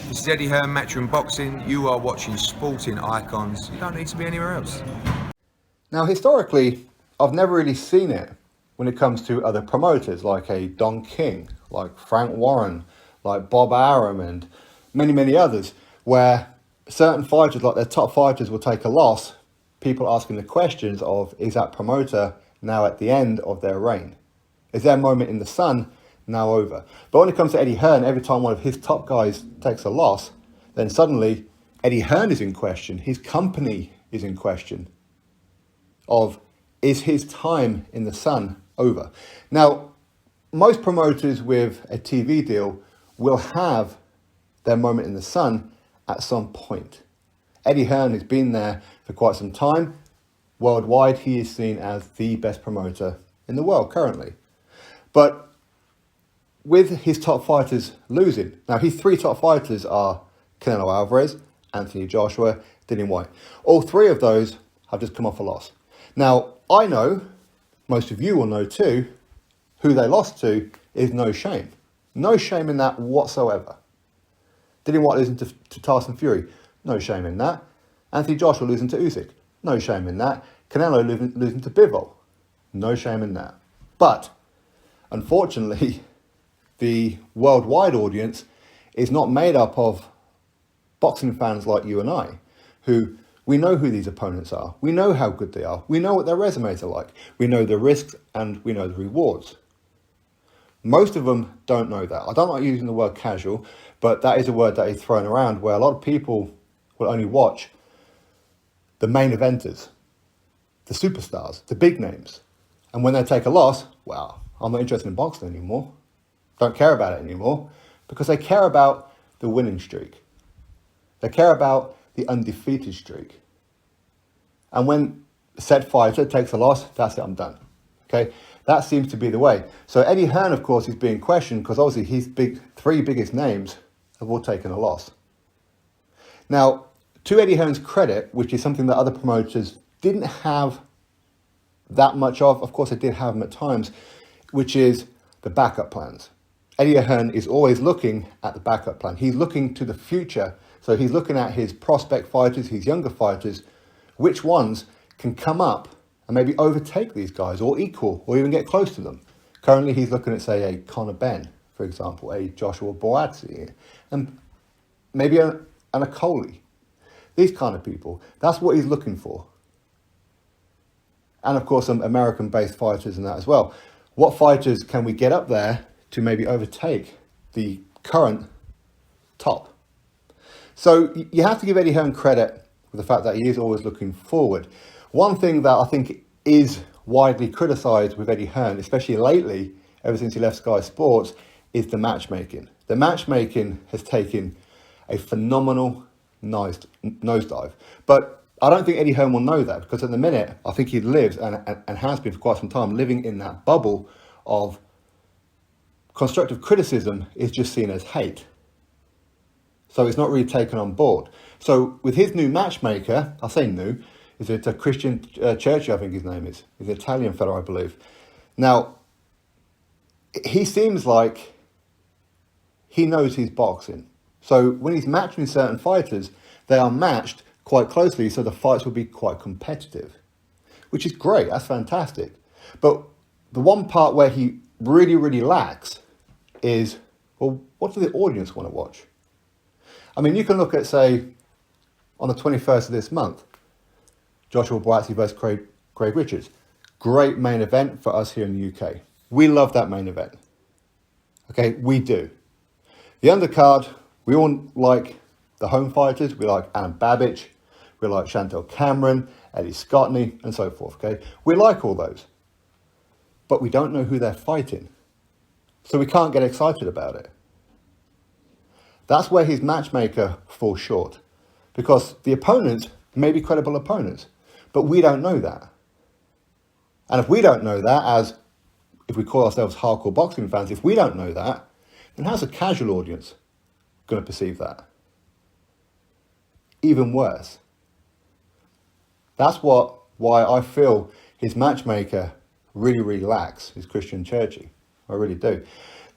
This is Eddie Hearn, Matchmaking Boxing. You are watching Sporting Icons. You don't need to be anywhere else. Now, historically, I've never really seen it when it comes to other promoters like a Don King, like Frank Warren, like Bob Arum, and many, many others, where certain fighters, like their top fighters, will take a loss. People asking the questions of, is that promoter now at the end of their reign? Is their moment in the sun now over? But when it comes to Eddie Hearn, every time one of his top guys takes a loss, then suddenly Eddie Hearn is in question. His company is in question. Is his time in the sun over? Now, most promoters with a TV deal will have their moment in the sun at some point. Eddie Hearn has been there for quite some time. Worldwide, he is seen as the best promoter in the world currently. But with his top fighters losing, now his three top fighters are Canelo Alvarez, Anthony Joshua, Dillian Whyte. All three of those have just come off a loss. Now, I know, most of you will know too, who they lost to is No Shame. No shame in that whatsoever. Dillian Whyte losing to Tyson Fury, no shame in that. Anthony Joshua losing to Usyk, no shame in that. Canelo losing to Bivol, no shame in that. But, unfortunately, the worldwide audience is not made up of boxing fans like you and I, who we know who these opponents are. We know how good they are. We know what their resumes are like. We know the risks and we know the rewards. Most of them don't know that. I don't like using the word casual, but that is a word that is thrown around where a lot of people will only watch the main eventers, the superstars, the big names. And when they take a loss, well, I'm not interested in boxing anymore. Don't care about it anymore because they care about the winning streak. They care about the undefeated streak. And when said fighter takes a loss, that's it, I'm done. Okay, that seems to be the way. So Eddie Hearn, of course, is being questioned because obviously his three biggest names have all taken a loss. Now, to Eddie Hearn's credit, which is something that other promoters didn't have that much of course they did have them at times, which is the backup plans. Eddie Hearn is always looking at the backup plan. He's looking to the future. So he's looking at his prospect fighters, his younger fighters, which ones can come up and maybe overtake these guys or equal or even get close to them. Currently, he's looking at, say, a Conor Benn, for example, a Joshua Boazzi, and maybe an Coley. These kind of people. That's what he's looking for. And, of course, some American-based fighters and that as well. What fighters can we get up there to maybe overtake the current top? So you have to give Eddie Hearn credit for the fact that he is always looking forward. One thing that I think is widely criticised with Eddie Hearn, especially lately, ever since he left Sky Sports, is the matchmaking. The matchmaking has taken a phenomenal nosedive. But I don't think Eddie Hearn will know that because at the minute, I think he lives and has been for quite some time living in that bubble of constructive criticism is just seen as hate. So it's not really taken on board. So with his new matchmaker, I say new, is it Christian Churchy, I think his name is. He's an Italian fellow, I believe. Now, he seems like he knows his boxing. So when he's matching certain fighters, they are matched quite closely, so the fights will be quite competitive, which is great. That's fantastic. But the one part where he really, really lacks is, well, what do the audience want to watch? I mean, you can look at, say, on the 21st of this month, Joshua Boazzi versus Craig Richards. Great main event for us here in the UK. We love that main event. Okay, we do. The undercard, we all like the home fighters. We like Alan Babbage. We like Chantel Cameron, Eddie Scottney, and so forth. Okay, we like all those. But we don't know who they're fighting. So we can't get excited about it. That's where his matchmaker falls short. Because the opponents may be credible opponents, but we don't know that. And if we don't know that, as if we call ourselves hardcore boxing fans, if we don't know that, then how's a casual audience going to perceive that? Even worse. That's why I feel his matchmaker really, really lacks, is Christian Churchy. I really do.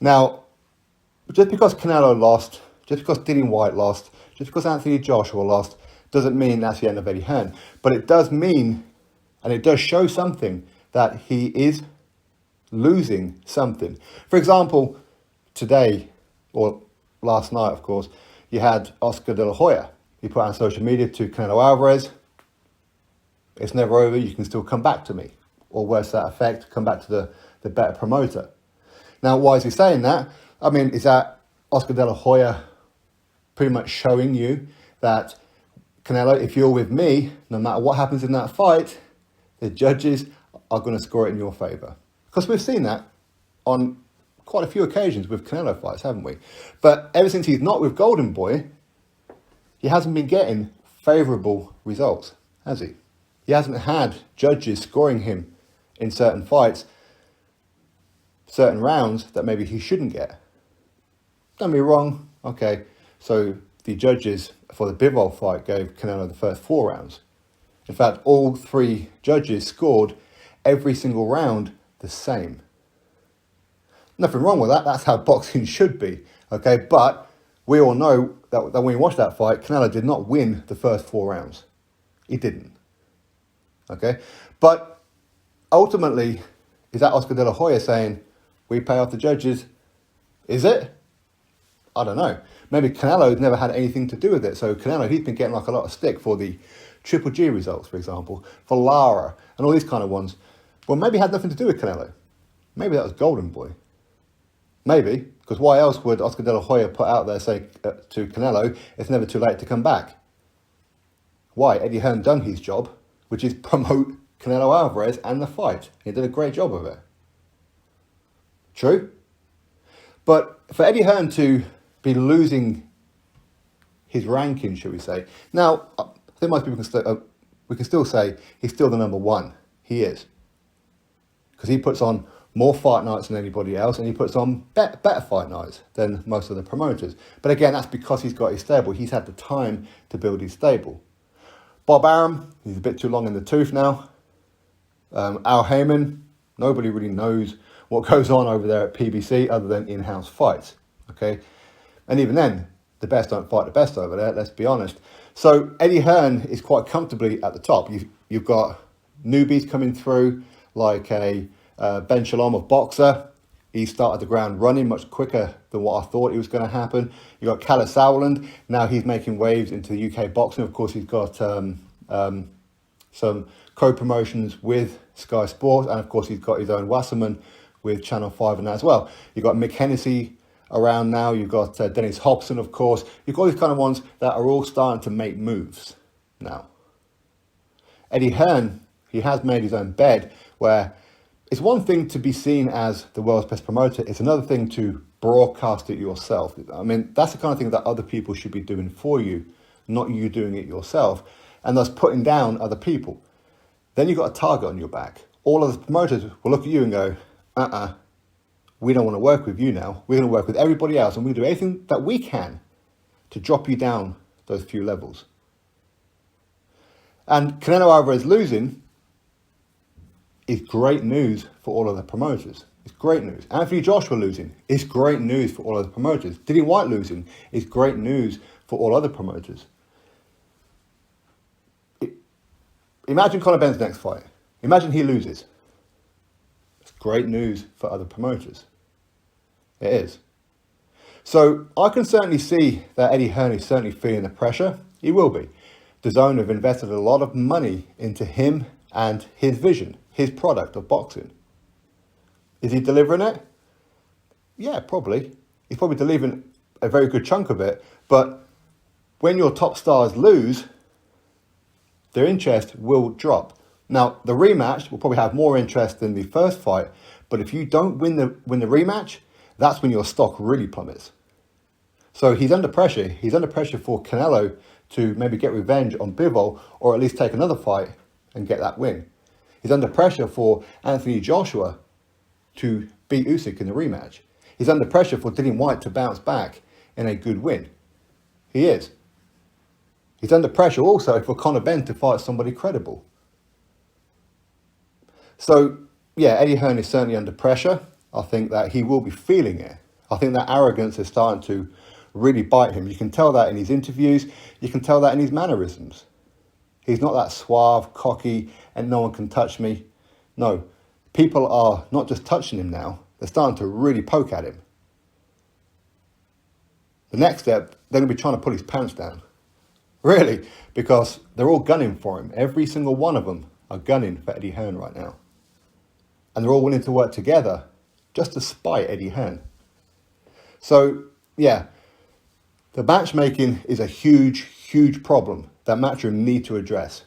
Now, just because Canelo lost Just because Dillian Whyte lost, just because Anthony Joshua lost, doesn't mean that's the end of Eddie Hearn. But it does mean, and it does show something, that he is losing something. For example, today, or last night, of course, you had Oscar De La Hoya. He put on social media to Canelo Alvarez, it's never over, you can still come back to me. Or worse to that effect, come back to the better promoter. Now, why is he saying that? I mean, is that Oscar De La Hoya pretty much showing you that, Canelo, if you're with me, no matter what happens in that fight, the judges are going to score it in your favour? Because we've seen that on quite a few occasions with Canelo fights, haven't we? But ever since he's not with Golden Boy, he hasn't been getting favourable results, has he? He hasn't had judges scoring him in certain fights, certain rounds that maybe he shouldn't get. Don't be wrong, okay, so the judges for the Bivol fight gave Canelo the first 4 rounds. In fact, all 3 judges scored every single round the same. Nothing wrong with that, that's how boxing should be, okay, but we all know that when we watched that fight, Canelo did not win the first 4 rounds. He didn't. Okay, but ultimately, is that Oscar De La Hoya saying, we pay off the judges? Is it? I don't know. Maybe Canelo's never had anything to do with it. So Canelo, he's been getting like a lot of stick for the Triple G results, for example, for Lara, and all these kind of ones. Well, maybe it had nothing to do with Canelo. Maybe that was Golden Boy. Maybe, because why else would Oscar De La Hoya put out there, say, to Canelo, it's never too late to come back? Why? Eddie Hearn done his job, which is promote Canelo Alvarez and the fight. He did a great job of it. True? But for Eddie Hearn to be losing his ranking, should we say? Now, I think most people we can still say he's still the number 1. He is. Because he puts on more fight nights than anybody else, and he puts on better fight nights than most of the promoters. But again, that's because he's got his stable. He's had the time to build his stable. Bob Arum, he's a bit too long in the tooth now. Al Heyman, nobody really knows what goes on over there at PBC other than in-house fights, okay? And even then, the best don't fight the best over there, let's be honest. So Eddie Hearn is quite comfortably at the top. You've got newbies coming through, like a Ben Shalom of Boxer. He started the ground running much quicker than what I thought it was going to happen. You got Kalle Sauerland. Now he's making waves into the UK boxing. Of course, he's got some co-promotions with Sky Sports, and of course he's got his own Wasserman with Channel 5 and that as well. You've got Mick Hennessy around now. You've got Dennis Hobson, of course. You've got these kind of ones that are all starting to make moves now. Eddie Hearn, he has made his own bed, where it's one thing to be seen as the world's best promoter. It's another thing to broadcast it yourself. I mean, that's the kind of thing that other people should be doing for you, not you doing it yourself, and thus putting down other people. Then you've got a target on your back. All of the promoters will look at you and go, we don't want to work with you now. We're going to work with everybody else, and we'll do anything that we can to drop you down those few levels. And Canelo Alvarez losing is great news for all of the promoters. It's great news. Anthony Joshua losing is great news for all of the promoters. Dillian Whyte losing is great news for all other promoters. Imagine Conor Benn's next fight. Imagine he loses. It's great news for other promoters. It is. So I can certainly see that Eddie Hearn is certainly feeling the pressure. He will be. DAZN have invested a lot of money into him and his vision, his product of boxing. Is he delivering it? Yeah, probably. He's probably delivering a very good chunk of it. But when your top stars lose, their interest will drop. Now, the rematch will probably have more interest than the first fight. But if you don't win the rematch, that's when your stock really plummets. So he's under pressure. He's under pressure for Canelo to maybe get revenge on Bivol, or at least take another fight and get that win. He's under pressure for Anthony Joshua to beat Usyk in the rematch. He's under pressure for Dillian Whyte to bounce back in a good win. He is. He's under pressure also for Conor Benn to fight somebody credible. So, yeah, Eddie Hearn is certainly under pressure. I think that he will be feeling it. I think that arrogance is starting to really bite him. You can tell that in his interviews. You can tell that in his mannerisms. He's not that suave, cocky, and no one can touch me. No, people are not just touching him now. They're starting to really poke at him. The next step, they're going to be trying to pull his pants down. Really, because they're all gunning for him. Every single one of them are gunning for Eddie Hearn right now. And they're all willing to work together just to spite Eddie Hearn. So, yeah, the matchmaking is a huge, huge problem that Matchroom need to address.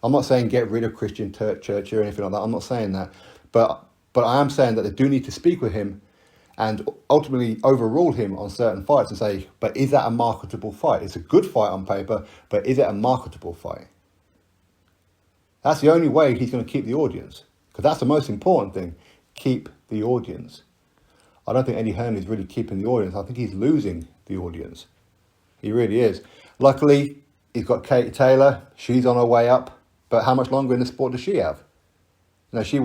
I'm not saying get rid of Christian Church or anything like that. I'm not saying that. But I am saying that they do need to speak with him and ultimately overrule him on certain fights and say, but is that a marketable fight? It's a good fight on paper, but is it a marketable fight? That's the only way he's going to keep the audience, because that's the most important thing, keep the audience. I don't think Eddie Hearn is really keeping the audience. I think he's losing the audience. He really is. Luckily, he's got Katie Taylor. She's on her way up. But how much longer in the sport does she have? You know, she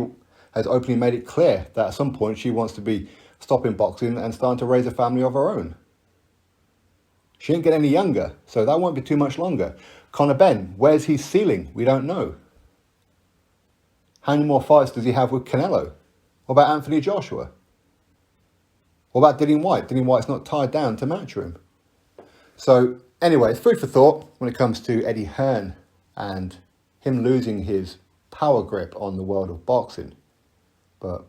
has openly made it clear that at some point she wants to be stopping boxing and starting to raise a family of her own. She ain't get any younger, so that won't be too much longer. Conor Benn, where's his ceiling? We don't know. How many more fights does he have with Canelo? What about Anthony Joshua? What about Dillian Whyte? Dillian Whyte's not tied down to Matchroom. So anyway, it's food for thought when it comes to Eddie Hearn and him losing his power grip on the world of boxing. But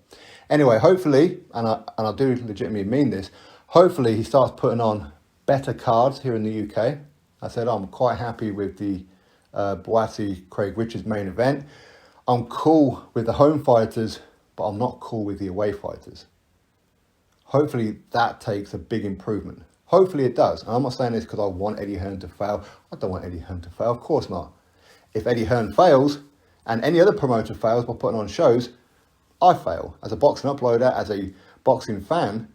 anyway, hopefully, and I do legitimately mean this, hopefully he starts putting on better cards here in the UK. I said I'm quite happy with the Boaty Craig Richards main event. I'm cool with the home fighters, but I'm not cool with the away fighters. Hopefully that takes a big improvement. Hopefully it does. And I'm not saying this because I want Eddie Hearn to fail. I don't want Eddie Hearn to fail. Of course not. If Eddie Hearn fails and any other promoter fails by putting on shows, I fail. As a boxing uploader, as a boxing fan,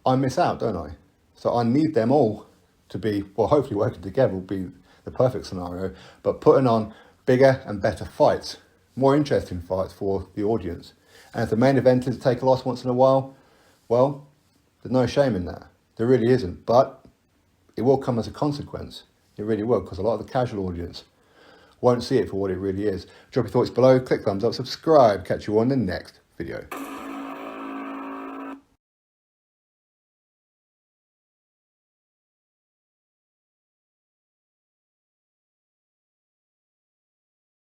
I miss out, don't I? So I need them all to be, well, hopefully working together will be the perfect scenario, but putting on bigger and better fights, more interesting fights for the audience. And if the main eventers take a loss once in a while, well, there's no shame in that. There really isn't. But it will come as a consequence. It really will, because a lot of the casual audience won't see it for what it really is. Drop your thoughts below, click thumbs up, subscribe. Catch you on the next video.